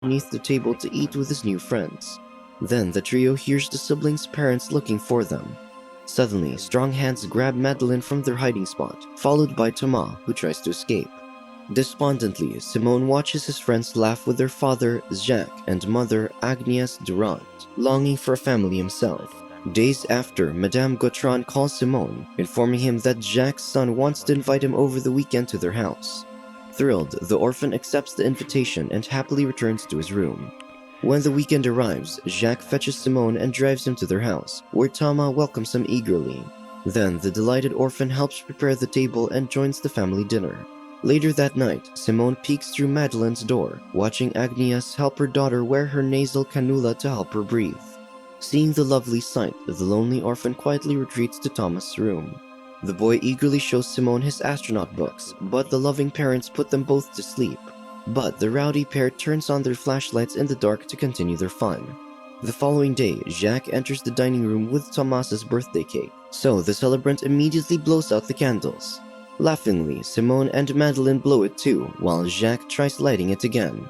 beneath the table to eat with his new friends. Then the trio hears the siblings' parents looking for them. Suddenly, strong hands grab Madeline from their hiding spot, followed by Thomas, who tries to escape. Despondently, Simone watches his friends laugh with their father, Jacques, and mother, Agnes Durand, longing for a family himself. Days after, Madame Gautran calls Simone, informing him that Jacques' son wants to invite him over the weekend to their house. Thrilled, the orphan accepts the invitation and happily returns to his room. When the weekend arrives, Jacques fetches Simone and drives him to their house, where Thomas welcomes him eagerly. Then, the delighted orphan helps prepare the table and joins the family dinner. Later that night, Simone peeks through Madeline's door, watching Agnes help her daughter wear her nasal cannula to help her breathe. Seeing the lovely sight, the lonely orphan quietly retreats to Thomas' room. The boy eagerly shows Simone his astronaut books, but the loving parents put them both to sleep. But the rowdy pair turns on their flashlights in the dark to continue their fun. The following day, Jacques enters the dining room with Thomas's birthday cake, so the celebrant immediately blows out the candles. Laughingly, Simone and Madeline blow it too, while Jacques tries lighting it again.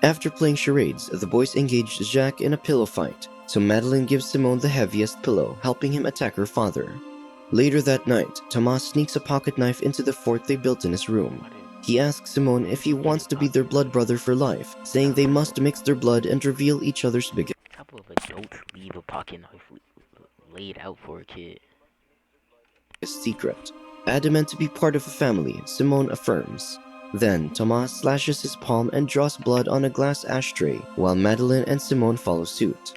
After playing charades, the boys engage Jacques in a pillow fight, so Madeline gives Simone the heaviest pillow, helping him attack her father. Later that night, Thomas sneaks a pocket knife into the fort they built in his room. He asks Simone if he wants to be their blood brother for life, saying they must mix their blood and reveal each other's biggest A couple of adults leave a pocket knife laid out for a kid. secret. Adamant to be part of a family, Simone affirms. Then, Thomas slashes his palm and draws blood on a glass ashtray, while Madeline and Simone follow suit.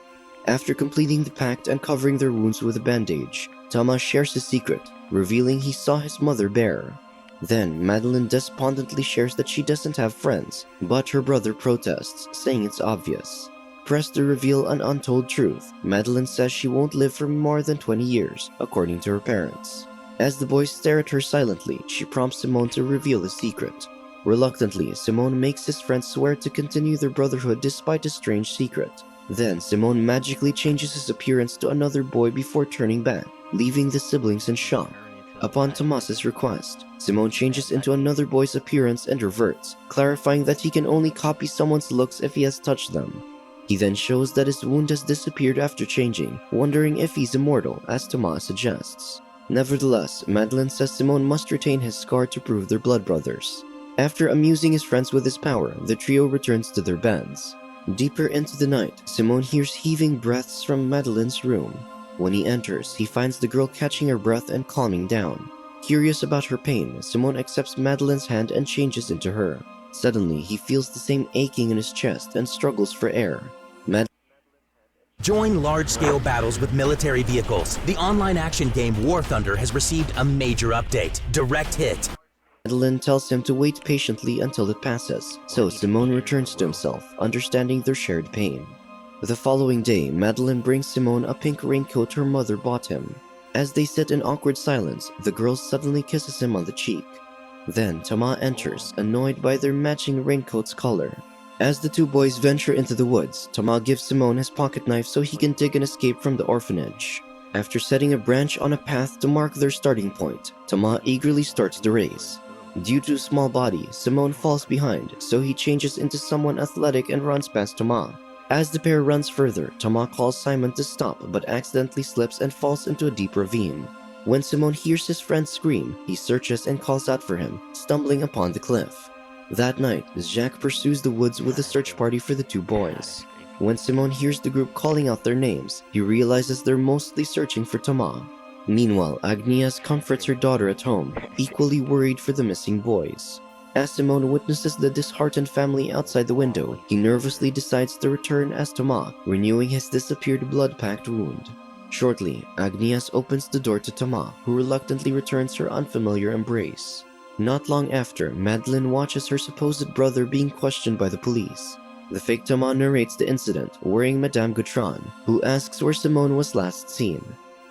After completing the pact and covering their wounds with a bandage, Thomas shares his secret, revealing he saw his mother bare. Then, Madeline despondently shares that she doesn't have friends, but her brother protests, saying it's obvious. Pressed to reveal an untold truth, Madeline says she won't live for more than 20 years, according to her parents. As the boys stare at her silently, she prompts Simone to reveal the secret. Reluctantly, Simone makes his friends swear to continue their brotherhood despite a strange secret. Then, Simone magically changes his appearance to another boy before turning back, leaving the siblings in shock. Upon Thomas's request, Simone changes into another boy's appearance and reverts, clarifying that he can only copy someone's looks if he has touched them. He then shows that his wound has disappeared after changing, wondering if he's immortal, as Thomas suggests. Nevertheless, Madeline says Simone must retain his scar to prove they're blood brothers. After amusing his friends with his power, the trio returns to their beds. Deeper into the night, Simone hears heaving breaths from Madeline's room. When he enters, he finds the girl catching her breath and calming down. Curious about her pain, Simone accepts Madeline's hand and changes into her. Suddenly, he feels the same aching in his chest and struggles for air. Join large-scale battles with military vehicles. The online action game War Thunder has received a major update, Direct Hit. Madeline tells him to wait patiently until it passes, so Simone returns to himself, understanding their shared pain. The following day, Madeline brings Simone a pink raincoat her mother bought him. As they sit in awkward silence, the girl suddenly kisses him on the cheek. Then Thomas enters, annoyed by their matching raincoat's color. As the two boys venture into the woods, Thomas gives Simone his pocket knife so he can dig and escape from the orphanage. After setting a branch on a path to mark their starting point, Thomas eagerly starts the race. Due to a small body, Simone falls behind, so he changes into someone athletic and runs past Thomas. As the pair runs further, Thomas calls Simon to stop but accidentally slips and falls into a deep ravine. When Simone hears his friend scream, he searches and calls out for him, stumbling upon the cliff. That night, Jacques pursues the woods with a search party for the two boys. When Simone hears the group calling out their names, he realizes they're mostly searching for Thomas. Meanwhile, Agnes comforts her daughter at home, equally worried for the missing boys. As Simone witnesses the disheartened family outside the window, he nervously decides to return as Thomas, renewing his disappeared blood-packed wound. Shortly, Agnes opens the door to Thomas, who reluctantly returns her unfamiliar embrace. Not long after, Madeline watches her supposed brother being questioned by the police. The fake Thomas narrates the incident, worrying Madame Gautran, who asks where Simone was last seen.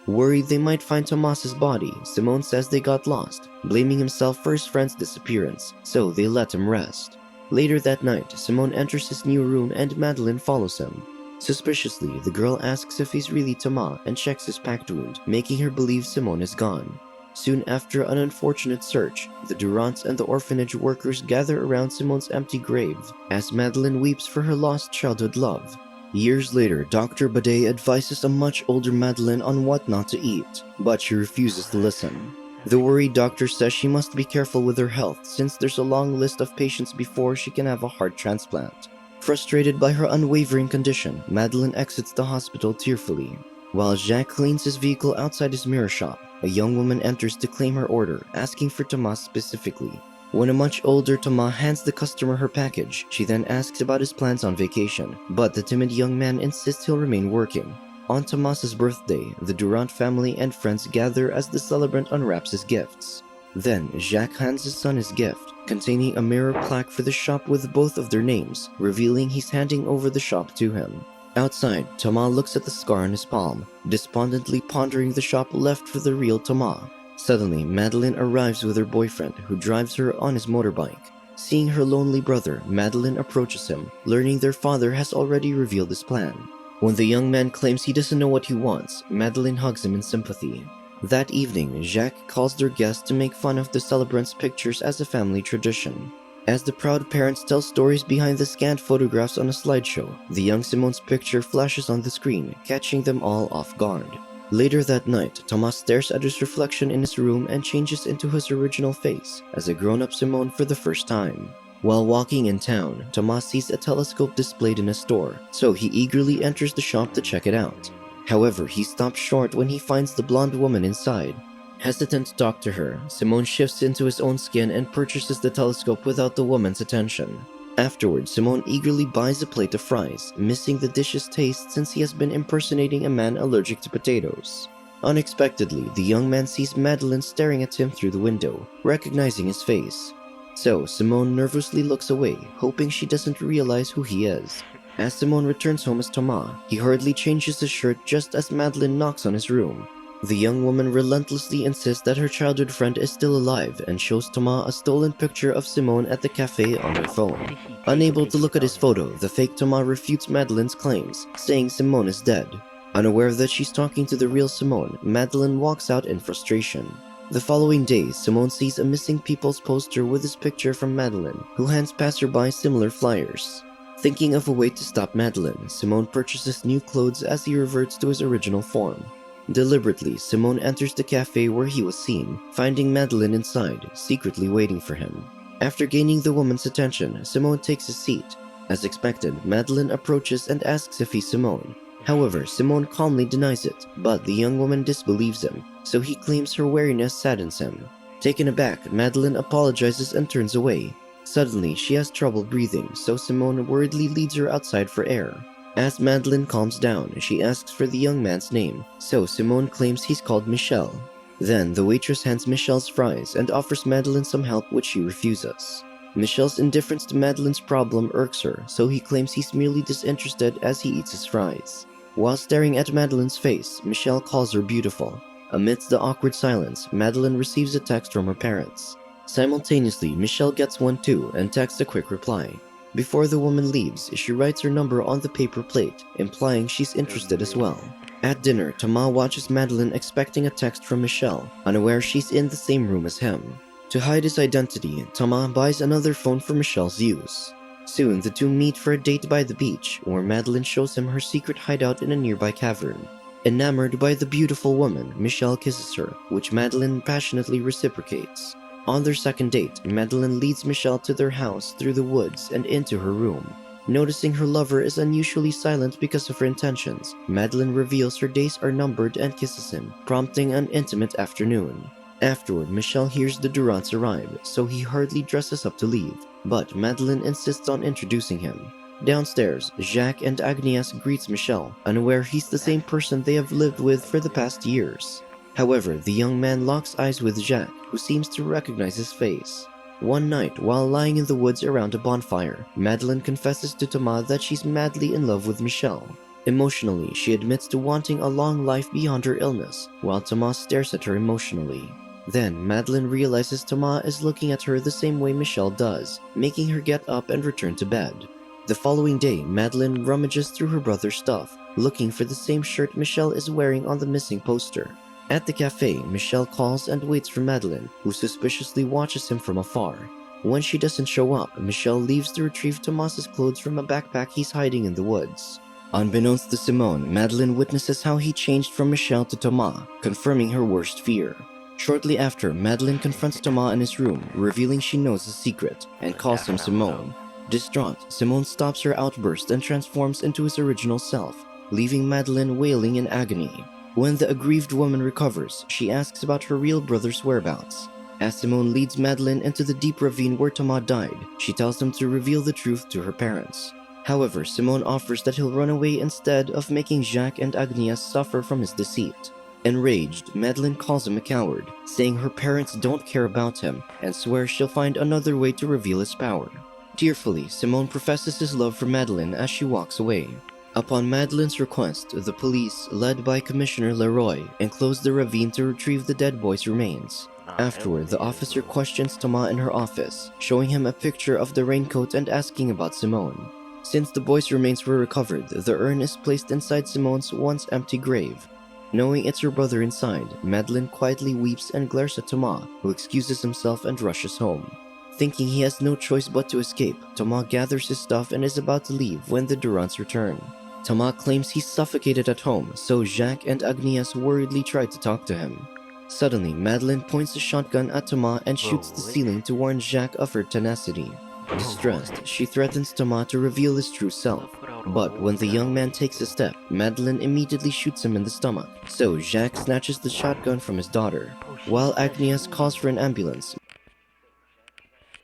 Worried they might find Thomas's body, Simone says they got lost, blaming himself for his friend's disappearance, so they let him rest. Later that night, Simone enters his new room and Madeline follows him. Suspiciously, the girl asks if he's really Thomas and checks his packed wound, making her believe Simone is gone. Soon after an unfortunate search, the Durants and the orphanage workers gather around Simone's empty grave as Madeline weeps for her lost childhood love. Years later, Dr. Badet advises a much older Madeline on what not to eat, but she refuses to listen. The worried doctor says she must be careful with her health since there's a long list of patients before she can have a heart transplant. Frustrated by her unwavering condition, Madeline exits the hospital tearfully. While Jacques cleans his vehicle outside his mirror shop, a young woman enters to claim her order, asking for Thomas specifically. When a much older Thomas hands the customer her package, she then asks about his plans on vacation, but the timid young man insists he'll remain working. On Thomas's birthday, the Durant family and friends gather as the celebrant unwraps his gifts. Then, Jacques hands his son his gift, containing a mirror plaque for the shop with both of their names, revealing he's handing over the shop to him. Outside, Thomas looks at the scar on his palm, despondently pondering the shop left for the real Thomas. Suddenly, Madeline arrives with her boyfriend, who drives her on his motorbike. Seeing her lonely brother, Madeline approaches him, learning their father has already revealed his plan. When the young man claims he doesn't know what he wants, Madeline hugs him in sympathy. That evening, Jacques calls their guests to make fun of the celebrants' pictures as a family tradition. As the proud parents tell stories behind the scanned photographs on a slideshow, the young Simone's picture flashes on the screen, catching them all off guard. Later that night, Thomas stares at his reflection in his room and changes into his original face as a grown-up Simone for the first time. While walking in town, Thomas sees a telescope displayed in a store, so he eagerly enters the shop to check it out. However, he stops short when he finds the blonde woman inside. Hesitant to talk to her, Simone shifts into his own skin and purchases the telescope without the woman's attention. Afterwards, Simone eagerly buys a plate of fries, missing the dish's taste since he has been impersonating a man allergic to potatoes. Unexpectedly, the young man sees Madeline staring at him through the window, recognizing his face. So, Simone nervously looks away, hoping she doesn't realize who he is. As Simone returns home as Thomas, he hurriedly changes his shirt just as Madeline knocks on his room. The young woman relentlessly insists that her childhood friend is still alive and shows Thomas a stolen picture of Simone at the cafe on her phone. Unable to look at his photo, the fake Thomas refutes Madeline's claims, saying Simone is dead. Unaware that she's talking to the real Simone, Madeline walks out in frustration. The following day, Simone sees a missing people's poster with his picture from Madeline, who hands passersby similar flyers. Thinking of a way to stop Madeline, Simone purchases new clothes as he reverts to his original form. Deliberately, Simone enters the cafe where he was seen, finding Madeline inside, secretly waiting for him. After gaining the woman's attention, Simone takes a seat. As expected, Madeline approaches and asks if he's Simone. However, Simone calmly denies it, but the young woman disbelieves him, so he claims her wariness saddens him. Taken aback, Madeline apologizes and turns away. Suddenly, she has trouble breathing, so Simone worriedly leads her outside for air. As Madeline calms down, she asks for the young man's name, so Simone claims he's called Michel. Then, the waitress hands Michel's fries and offers Madeline some help, which she refuses. Michel's indifference to Madeline's problem irks her, so he claims he's merely disinterested as he eats his fries. While staring at Madeline's face, Michel calls her beautiful. Amidst the awkward silence, Madeline receives a text from her parents. Simultaneously, Michel gets one too and texts a quick reply. Before the woman leaves, she writes her number on the paper plate, implying she's interested as well. At dinner, Thomas watches Madeline expecting a text from Michel, unaware she's in the same room as him. To hide his identity, Thomas buys another phone for Michel's use. Soon, the two meet for a date by the beach, where Madeline shows him her secret hideout in a nearby cavern. Enamored by the beautiful woman, Michel kisses her, which Madeline passionately reciprocates. On their second date, Madeline leads Michel to their house through the woods and into her room. Noticing her lover is unusually silent because of her intentions, Madeline reveals her days are numbered and kisses him, prompting an intimate afternoon. Afterward, Michel hears the Durants arrive, so he hurriedly dresses up to leave, but Madeline insists on introducing him. Downstairs, Jacques and Agnes greets Michel, unaware he's the same person they have lived with for the past years. However, the young man locks eyes with Jacques, who seems to recognize his face. One night, while lying in the woods around a bonfire, Madeline confesses to Thomas that she's madly in love with Michel. Emotionally, she admits to wanting a long life beyond her illness, while Thomas stares at her emotionally. Then, Madeline realizes Thomas is looking at her the same way Michel does, making her get up and return to bed. The following day, Madeline rummages through her brother's stuff, looking for the same shirt Michel is wearing on the missing poster. At the cafe, Michelle calls and waits for Madeline, who suspiciously watches him from afar. When she doesn't show up, Michelle leaves to retrieve Tomas's clothes from a backpack he's hiding in the woods. Unbeknownst to Simone, Madeline witnesses how he changed from Michelle to Tomas, confirming her worst fear. Shortly after, Madeline confronts Tomas in his room, revealing she knows his secret, and calls him Simone. Distraught, Simone stops her outburst and transforms into his original self, leaving Madeline wailing in agony. When the aggrieved woman recovers, she asks about her real brother's whereabouts. As Simone leads Madeline into the deep ravine where Tomas died, she tells him to reveal the truth to her parents. However, Simone offers that he'll run away instead of making Jacques and Agnes suffer from his deceit. Enraged, Madeline calls him a coward, saying her parents don't care about him and swears she'll find another way to reveal his power. Tearfully, Simone professes his love for Madeline as she walks away. Upon Madeline's request, the police, led by Commissioner Leroy, enclose the ravine to retrieve the dead boy's remains. Afterward, the officer questions Tomas in her office, showing him a picture of the raincoat and asking about Simone. Since the boy's remains were recovered, the urn is placed inside Simone's once empty grave. Knowing it's her brother inside, Madeline quietly weeps and glares at Tomas, who excuses himself and rushes home. Thinking he has no choice but to escape, Tomas gathers his stuff and is about to leave when the Durants return. Tomas claims he's suffocated at home, so Jacques and Agnes worriedly try to talk to him. Suddenly, Madeline points a shotgun at Tomas and shoots the ceiling to warn Jacques of her tenacity. Distressed, she threatens Tomas to reveal his true self. But when the young man takes a step, Madeline immediately shoots him in the stomach, so Jacques snatches the shotgun from his daughter. While Agnes calls for an ambulance,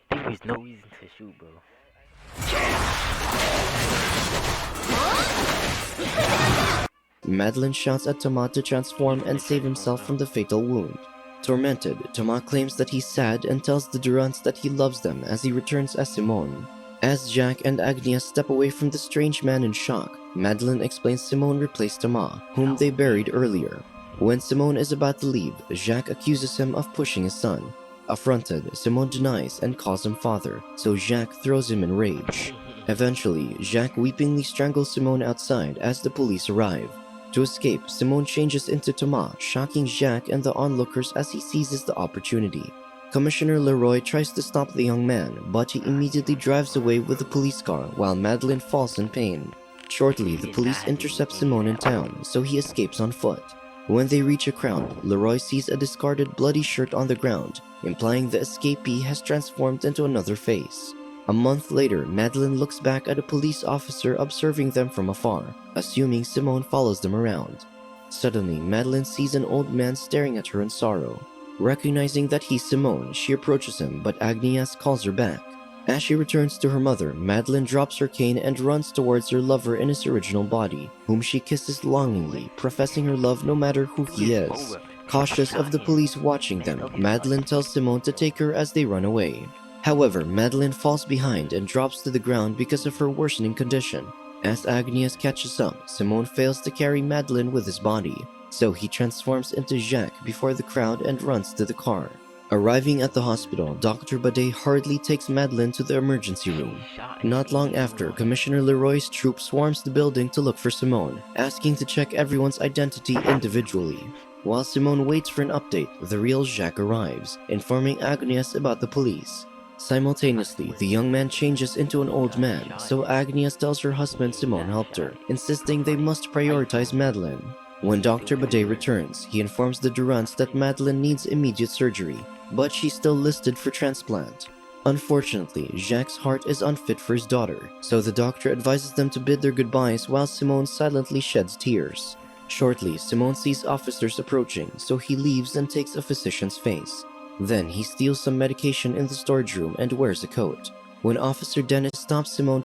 There is no reason to shoot, bro. Madeline shouts at Tomas to transform and save himself from the fatal wound. Tormented, Tomas claims that he's sad and tells the Durants that he loves them as he returns as Simone. As Jacques and Agnes step away from the strange man in shock, Madeline explains Simone replaced Tomas, whom they buried earlier. When Simone is about to leave, Jacques accuses him of pushing his son. Affronted, Simone denies and calls him father, so Jacques throws him in rage. Eventually, Jacques weepingly strangles Simone outside as the police arrive. To escape, Simone changes into Tomas, shocking Jacques and the onlookers as he seizes the opportunity. Commissioner Leroy tries to stop the young man, but he immediately drives away with the police car while Madeline falls in pain. Shortly, the police intercept Simone in town, so he escapes on foot. When they reach a crowd, Leroy sees a discarded bloody shirt on the ground, implying the escapee has transformed into another face. A month later, Madeline looks back at a police officer observing them from afar, assuming Simone follows them around. Suddenly, Madeline sees an old man staring at her in sorrow. Recognizing that he's Simone, she approaches him, but Agnes calls her back. As she returns to her mother, Madeline drops her cane and runs towards her lover in his original body, whom she kisses longingly, professing her love no matter who he is. Cautious of the police watching them, Madeline tells Simone to take her as they run away. However, Madeline falls behind and drops to the ground because of her worsening condition. As Agnes catches up, Simone fails to carry Madeline with his body, so he transforms into Jacques before the crowd and runs to the car. Arriving at the hospital, Dr. Badet hurriedly takes Madeline to the emergency room. Not long after, Commissioner Leroy's troop swarms the building to look for Simone, asking to check everyone's identity individually. While Simone waits for an update, the real Jacques arrives, informing Agnes about the police. Simultaneously, the young man changes into an old man, so Agnes tells her husband Simone helped her, insisting they must prioritize Madeline. When Dr. Badet returns, he informs the Durants that Madeline needs immediate surgery, but she's still listed for transplant. Unfortunately, Jacques' heart is unfit for his daughter, so the doctor advises them to bid their goodbyes while Simone silently sheds tears. Shortly, Simone sees officers approaching, so he leaves and takes a physician's face. Then he steals some medication in the storage room and wears a coat. When Officer Dennis stops Simone